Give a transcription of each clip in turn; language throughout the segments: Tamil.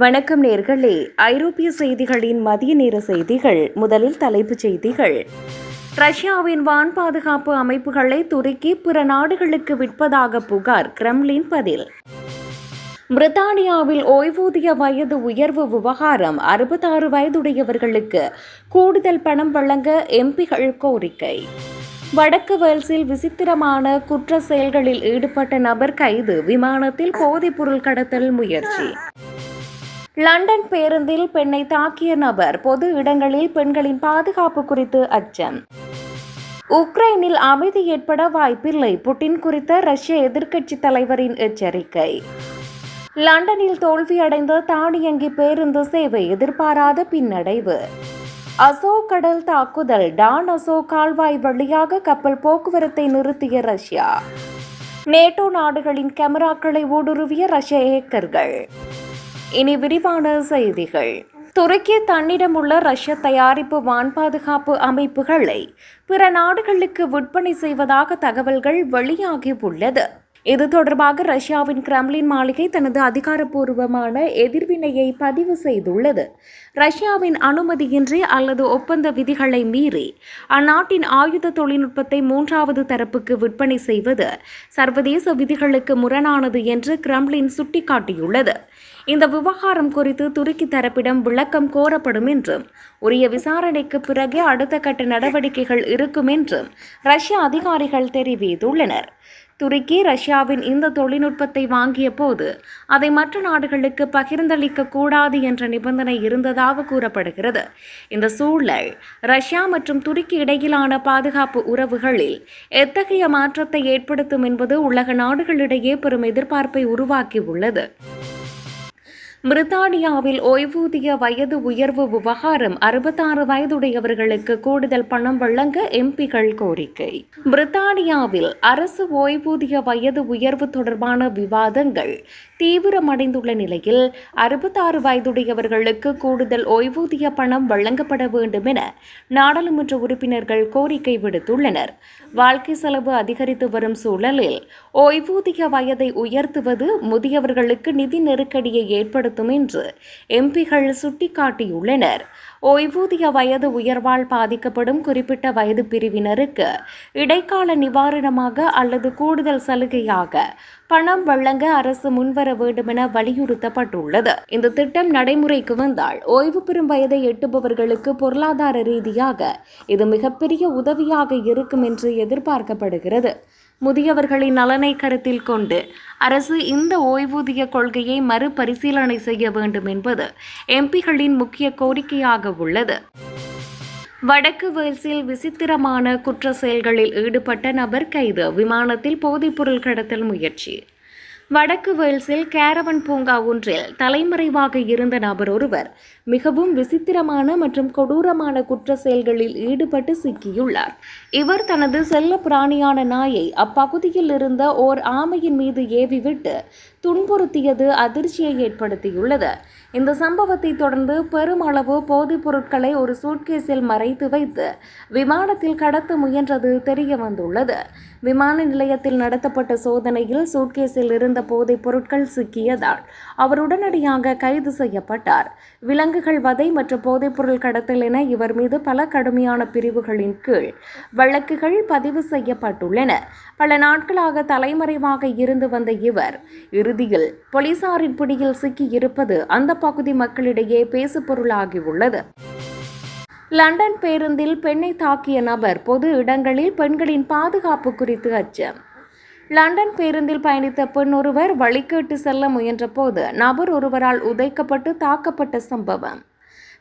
வணக்கம் நேர்களே. ஐரோப்பிய செய்திகளின் மதிய நேர செய்திகள். முதலில் தலைப்புச் செய்திகள். ரஷ்யாவின் வான் பாதுகாப்பு அமைப்புகளை துருக்கி பிற நாடுகளுக்கு விற்பதாக புகார், கிரெம்ளின் பதில். பிரித்தானியாவில் ஓய்வூதிய வயது உயர்வு விவகாரம், 66 வயதுடையவர்களுக்கு கூடுதல் பணம் வழங்க எம்பிகள் கோரிக்கை. வடக்கு வேல்ஸில் விசித்திரமான குற்ற செயல்களில் ஈடுபட்ட நபர் கைது, விமானத்தில் போதைப்பொருள் கடத்தல் முயற்சி. லண்டன் பேருந்தில் பெண்ணை தாக்கிய நபர், பொது இடங்களில் பெண்களின் பாதுகாப்பு குறித்து அச்சம். உக்ரைனில் அமைதி ஏற்பட வாய்ப்பில்லை, புட்டின் குறித்த ரஷ்ய எதிர்க்கட்சி தலைவரின் எச்சரிக்கை. லண்டனில் தோல்வியடைந்த தானியங்கி பேருந்து சேவை, எதிர்பாராத பின்னடைவு. அசோக் கடல் தாக்குதல், டான் அசோக் கால்வாய் வழியாக கப்பல் போக்குவரத்தை நிறுத்திய ரஷ்யா. நேட்டோ நாடுகளின் கேமராக்களை ஊடுருவிய ரஷ்ய ஹேக்கர்கள். இனி விரிவான செய்திகள். துருக்கி தன்னிடமுள்ள ரஷ்ய தயாரிப்பு வான் பாதுகாப்பு அமைப்புகளை பிற நாடுகளுக்கு விற்பனை செய்வதாக தகவல்கள் வெளியாகியுள்ளது. இது தொடர்பாக ரஷ்யாவின் கிரெம்ளின் மாளிகை தனது அதிகாரப்பூர்வமான எதிர்வினையை பதிவு செய்துள்ளது. ரஷ்யாவின் அனுமதியின்றி அல்லது ஒப்பந்த விதிகளை மீறி அந்நாட்டின் ஆயுத தொழில்நுட்பத்தை மூன்றாவது தரப்புக்கு விற்பனை செய்வது சர்வதேச விதிகளுக்கு முரணானது என்று கிரெம்ளின் சுட்டிக்காட்டியுள்ளது. இந்த விவகாரம் குறித்து துருக்கி தரப்பிடம் விளக்கம் கோரப்படும் என்றும், உரிய விசாரணைக்கு பிறகே அடுத்த கட்ட நடவடிக்கைகள் இருக்கும் என்றும் ரஷ்ய அதிகாரிகள் தெரிவித்துள்ளனர். துருக்கி ரஷ்யாவின் இந்த தொழில்நுட்பத்தை வாங்கிய போது அதை மற்ற நாடுகளுக்கு பகிர்ந்தளிக்க கூடாது என்ற நிபந்தனை இருந்ததாக கூறப்படுகிறது. இந்த சூழல் ரஷ்யா மற்றும் துருக்கி இடையிலான பாதுகாப்பு உறவுகளில் எத்தகைய மாற்றத்தை ஏற்படுத்தும் என்பது உலக நாடுகளிடையே பெரும் எதிர்பார்ப்பை உருவாக்கியுள்ளது. பிரித்தானியாவில் ஓய்வூதிய வயது உயர்வு விவகாரம், 66 வயதுடையவர்களுக்கு கூடுதல் பணம் வழங்க எம்பிகள் கோரிக்கை. பிரித்தானியாவில் அரசு ஓய்வூதிய வயது உயர்வு தொடர்பான விவாதங்கள் தீவிரமடைந்துள்ள நிலையில் 66 வயதுடையவர்களுக்கு கூடுதல் ஓய்வூதிய பணம் வழங்கப்பட வேண்டும் என நாடாளுமன்ற உறுப்பினர்கள் கோரிக்கை விடுத்துள்ளனர். வாழ்க்கை செலவு அதிகரித்து வரும் சூழலில் ஓய்வூதிய வயதை உயர்த்துவது முதியவர்களுக்கு நிதி நெருக்கடியை ஏற்படுத்தும் என்று எம்பிகள் சுட்டிக்காட்டியுள்ளனர். ஓய்வூதிய வயது உயர்வால் பாதிக்கப்படும் குறிப்பிட்ட வயது பிரிவினருக்கு இடைக்கால நிவாரணமாக அல்லது கூடுதல் சலுகையாக பணம் வழங்க அரசு முன்வர வேண்டும் என வலியுறுத்தப்பட்டுள்ளது. இந்த திட்டம் நடைமுறைக்கு வந்தால் ஓய்வு பெறும் வயதை எட்டுபவர்களுக்கு பொருளாதார ரீதியாக இது மிகப்பெரிய உதவியாக இருக்கும் என்று எதிர்பார்க்கப்படுகிறது. முதியவர்களின் நலனை கருத்தில் கொண்டு அரசு இந்த ஓய்வூதிய கொள்கையை மறுபரிசீலனை செய்ய வேண்டும் என்பது எம்பிகளின் முக்கிய கோரிக்கையாக உள்ளது. வடக்கு வேல்ஸில் விசித்திரமான குற்ற செயல்களில் ஈடுபட்ட நபர் கைது, விமானத்தில் போதைப்பொருள் கடத்தல் முயற்சி. வடக்கு வேல்ஸில் கேரவன் பூங்கா ஒன்றில் தலைமறைவாக இருந்த நபர் ஒருவர் மிகவும் விசித்திரமான மற்றும் கொடூரமான குற்ற செயல்களில் ஈடுபட்டு சிக்கியுள்ளார். இவர் தனது செல்ல பிராணியான நாயை அப்பகுதியில் இருந்த ஓர் ஆமையின் மீது ஏவிவிட்டு துன்புறுத்தியது அதிர்ச்சியை ஏற்படுத்தியுள்ளது. இந்த சம்பவத்தை தொடர்ந்து பெருமளவு போதைப் பொருட்களை ஒரு சூட்கேஸில் மறைத்து வைத்து விமானத்தில் கடத்த முயன்றது தெரிய வந்துள்ளது. விமான நிலையத்தில் நடத்தப்பட்ட சோதனையில் சூட்கேஸில் இருந்த போதைப் பொருட்கள் சிக்கியதால் அவர் உடனடியாக கைது செய்யப்பட்டார். விலங்குகள் வதை மற்றும் போதைப்பொருள் கடத்தல் என இவர் மீது பல கடுமையான பிரிவுகளின் கீழ் வழக்குகள் பதிவு செய்யப்பட்டுள்ளன. பல நாட்களாக தலைமறைவாக இருந்து வந்த இவர் இறுதியில் போலீசாரின் பிடியில் சிக்கியிருப்பது அந்த பகுதி மக்களிடையே பேசுபொருளாகியுள்ளது. லண்டன் பேருந்தில் பெண்ணை தாக்கிய நபர், பொது இடங்களில் பெண்களின் பாதுகாப்பு குறித்து அச்சம். லண்டன் பேருந்தில் பயணித்த பெண் ஒருவர் வழிகேட்டு செல்ல முயன்றபோது நபர் ஒருவரால் உதைக்கப்பட்டு தாக்கப்பட்ட சம்பவம்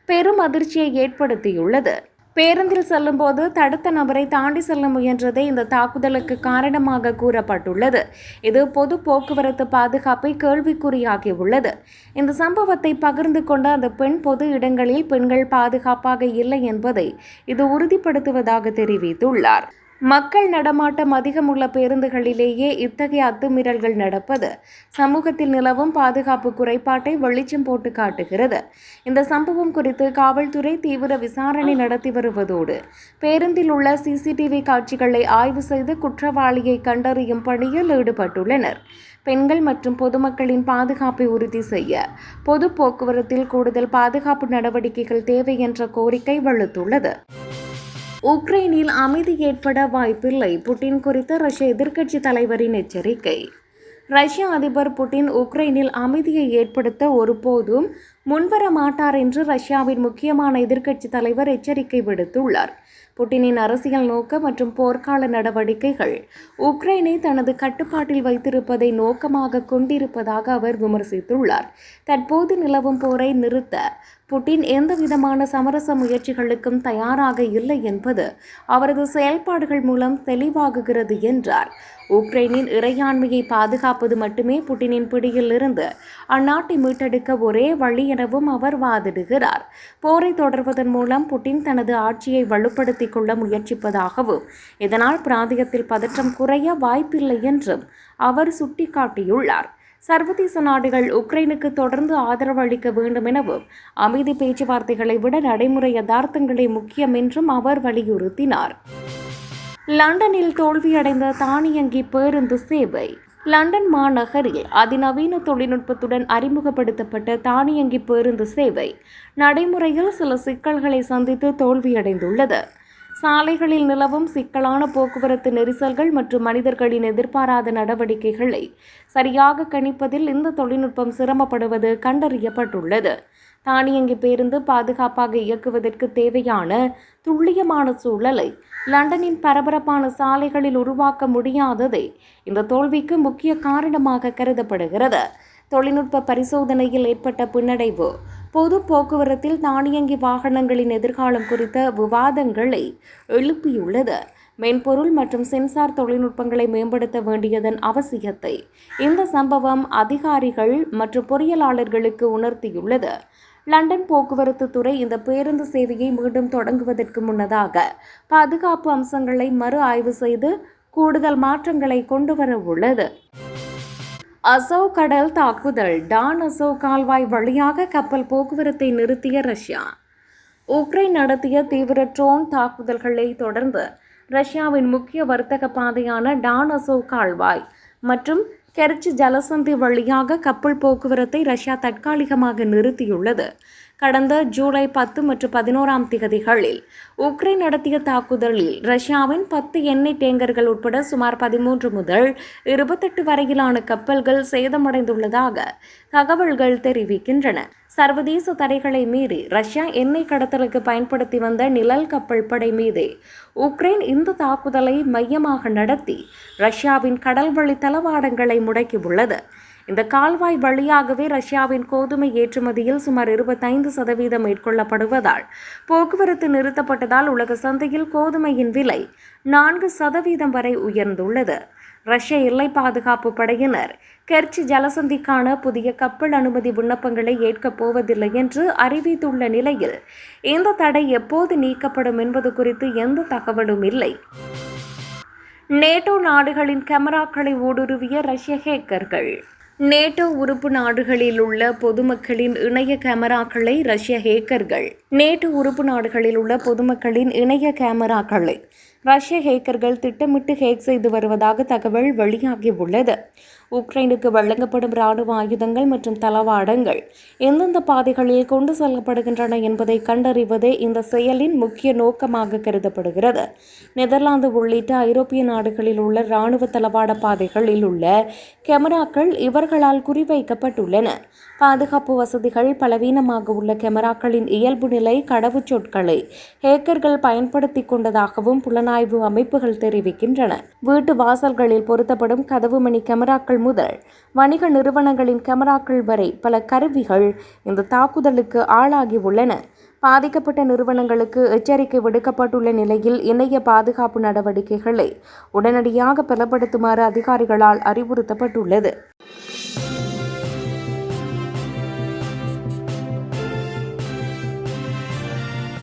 பெரும் அதிர்ச்சியை ஏற்படுத்தியுள்ளது. பேருந்தில் செல்லும்போது தடுத்த நபரை தாண்டி செல்ல முயன்றதே இந்த தாக்குதலுக்கு காரணமாக கூறப்பட்டுள்ளது. இது பொது போக்குவரத்து பாதுகாப்பை கேள்விக்குறியாகியுள்ளது. இந்த சம்பவத்தை பகிர்ந்து கொண்ட அந்த பெண், பொது இடங்களில் பெண்கள் பாதுகாப்பாக இல்லை என்பதை இது உறுதிப்படுத்துவதாக தெரிவித்துள்ளார். மக்கள் நடமாட்டம் அதிகமுள்ள பேருந்துகளிலேயே இத்தகைய அத்துமீறல்கள் நடப்பது சமூகத்தில் நிலவும் பாதுகாப்பு குறைபாட்டை வெளிச்சம் போட்டு காட்டுகிறது. இந்த சம்பவம் குறித்து காவல்துறை தீவிர விசாரணை நடத்தி வருவதோடு பேருந்தில் உள்ள சிசிடிவி காட்சிகளை ஆய்வு செய்து குற்றவாளியை கண்டறியும் பணியில் ஈடுபட்டுள்ளனர். பெண்கள் மற்றும் பொதுமக்களின் பாதுகாப்பை உறுதி செய்ய பொது போக்குவரத்தில் கூடுதல் பாதுகாப்பு நடவடிக்கைகள் தேவை என்ற கோரிக்கை வலுத்துள்ளது. உக்ரைனில் அமைதி ஏற்பட வாய்ப்பில்லை. புட்டின் குறித்த ரஷ்ய எதிர்க்கட்சி தலைவரின் எச்சரிக்கை. ரஷ்ய அதிபர் புட்டின் உக்ரைனில் அமைதியை ஏற்படுத்த ஒருபோதும் முன்வர மாட்டார் என்று ரஷ்யாவின் முக்கியமான எதிர்க்கட்சி தலைவர் எச்சரிக்கை விடுத்துள்ளார். புட்டினின் அரசியல் நோக்க மற்றும் போர்க்கால நடவடிக்கைகள் உக்ரைனை தனது கட்டுப்பாட்டில் வைத்திருப்பதை நோக்கமாக கொண்டிருப்பதாக அவர் விமர்சித்துள்ளார். தற்போது நிலவும் போரை நிறுத்த புட்டின் எந்தவிதமான சமரச முயற்சிகளுக்கும் தயாராக இல்லை என்பது அவரது செயல்பாடுகள் மூலம் தெளிவாகுகிறது என்றார். உக்ரைனின் இறையாண்மையை பாதுகாப்பது மட்டுமே புட்டினின் பிடியில் இருந்து அந்நாட்டை மீட்டெடுக்க ஒரே வழி எனவும் அவர் வாதிடுகிறார். போரை தொடர்வதன் மூலம் புட்டின் தனது ஆட்சியை வலுப்படுத்திக் கொள்ள முயற்சிப்பதாகவும் இதனால் பிராந்தியத்தில் பதற்றம் குறைய வாய்ப்பில்லை என்றும் அவர் சுட்டிக்காட்டியுள்ளார். சர்வதேச நாடுகள் உக்ரைனுக்கு தொடர்ந்து ஆதரவு அளிக்க வேண்டும் எனவும் அமைதி பேச்சுவார்த்தைகளை விட நடைமுறை யதார்த்தங்களே முக்கியம் என்றும் அவர் வலியுறுத்தினார். லண்டனில் தோல்வியடைந்த தானியங்கி பேருந்து சேவை. லண்டன் மாநகரில் அதிநவீன தொழில்நுட்பத்துடன் அறிமுகப்படுத்தப்பட்ட தானியங்கி பேருந்து சேவை நடைமுறையில் சில சிக்கல்களை சந்தித்து தோல்வியடைந்துள்ளது. சாலைகளில் நிலவும் சிக்கலான போக்குவரத்து நெரிசல்கள் மற்றும் மனிதர்களின் எதிர்பாராத நடவடிக்கைகளை சரியாக கணிப்பதில் இந்த தொழில்நுட்பம் சிரமப்படுவது கண்டறியப்பட்டுள்ளது. தானியங்கி பேருந்து பாதுகாப்பாக இயக்குவதற்கு தேவையான துல்லியமான சூழலை லண்டனின் பரபரப்பான சாலைகளில் உருவாக்க முடியாததே இந்த தோல்விக்கு முக்கிய காரணமாக கருதப்படுகிறது. தொழில்நுட்ப பரிசோதனையில் ஏற்பட்ட பின்னடைவு பொது போக்குவரத்தில் தானியங்கி வாகனங்களின் எதிர்காலம் குறித்த விவாதங்களை எழுப்பியுள்ளது. மென்பொருள் மற்றும் சென்சார் தொழில்நுட்பங்களை மேம்படுத்த வேண்டியதன் அவசியத்தை இந்த சம்பவம் அதிகாரிகள் மற்றும் பொறியியலாளர்களுக்கு உணர்த்தியுள்ளது. லண்டன் போக்குவரத்து துறை இந்த பேருந்து சேவையை மீண்டும் தொடங்குவதற்கு முன்னதாக பாதுகாப்பு அம்சங்களை மறு ஆய்வு செய்து கூடுதல் மாற்றங்களை கொண்டுவர உள்ளது. அசோவ் கடல் தாக்குதல். டான் அசோவ் கால்வாய் வழியாக கப்பல் போக்குவரத்தை நிறுத்திய ரஷ்யா. உக்ரைன் நடத்திய தீவிர ட்ரோன் தாக்குதல்களை தொடர்ந்து ரஷ்யாவின் முக்கிய வர்த்தக பாதையான டான் அசோவ் கால்வாய் மற்றும் கெர்ச் ஜலசந்தி வழியாக கப்பல் போக்குவரத்தை ரஷ்யா தற்காலிகமாக நிறுத்தியுள்ளது. கடந்த ஜூலை 10 மற்றும் 11ஆம் தேதிகளில் உக்ரைன் நடத்திய தாக்குதலில் ரஷ்யாவின் 10 எண்ணெய் டேங்கர்கள் உட்பட சுமார் 13 முதல் 28 வரையிலான கப்பல்கள் சேதமடைந்துள்ளதாக தகவல்கள் தெரிவிக்கின்றன. சர்வதேச தடைகளை மீறி ரஷ்யா எண்ணெய் கடத்தலுக்கு பயன்படுத்தி வந்த நிழல் கப்பல் படை மீதே உக்ரைன் இந்த தாக்குதலை மையமாக நடத்தி ரஷ்யாவின் கடல்வழி தளவாடங்களை முடக்கியுள்ளது. இந்த கால்வாய் வழியாகவே ரஷ்யாவின் கோதுமை ஏற்றுமதியில் சுமார் 25% மேற்கொள்ளப்படுவதால் போக்குவரத்து நிறுத்தப்பட்டதால் உலக சந்தையில் கோதுமையின் விலை 4% வரை உயர்ந்துள்ளது. ரஷ்ய எல்லை பாதுகாப்பு படையினர் கெர்ச் ஜலசந்திக்கான புதிய கப்பல் அனுமதி விண்ணப்பங்களை ஏற்கப் போவதில்லை என்று அறிவித்துள்ள நிலையில் இந்த தடை எப்போது நீக்கப்படும் என்பது குறித்து எந்த தகவலும் இல்லை. நேட்டோ நாடுகளின் கேமராக்களை ஊடுருவிய ரஷ்ய ஹேக்கர்கள். நேட்டோ உறுப்பு நாடுகளில் உள்ள பொதுமக்களின் இணைய கேமராக்களை ரஷ்ய ஹேக்கர்கள் ரஷ்ய ஹேக்கர்கள் திட்டமிட்டு ஹேக் செய்து வருவதாக தகவல் வெளியாகியுள்ளது. உக்ரைனுக்கு வழங்கப்படும் இராணுவ ஆயுதங்கள் மற்றும் தளவாடங்கள் எந்தெந்த பாதைகளில் கொண்டு செல்லப்படுகின்றன என்பதை கண்டறிவதே இந்த செயலின் முக்கிய நோக்கமாக கருதப்படுகிறது. நெதர்லாந்து உள்ளிட்ட ஐரோப்பிய நாடுகளில் உள்ள இராணுவ தளவாட பாதைகளில் உள்ள கேமராக்கள் இவர்களால் குறிவைக்கப்பட்டுள்ளன. பாதுகாப்பு வசதிகள் பலவீனமாக உள்ள கேமராக்களின் இயல்பு நிலை கடவுச்சொற்களை ஹேக்கர்கள் பயன்படுத்தி கொண்டதாகவும் புலனாய்வு அமைப்புகள் தெரிவிக்கின்றன. வீட்டு வாசல்களில் பொருத்தப்படும் கதவு மணி கேமராக்கள் முதல் வணிக நிறுவனங்களின் கேமராக்கள் வரை பல கருவிகள் இந்த தாக்குதலுக்கு ஆளாகி உள்ளன. பாதிக்கப்பட்ட நிறுவனங்களுக்கு எச்சரிக்கை விடுக்கப்பட்டுள்ள நிலையில் இணைய பாதுகாப்பு நடவடிக்கைகளை உடனடியாக பலப்படுத்துமாறு அதிகாரிகளால் அறிவுறுத்தப்பட்டுள்ளது.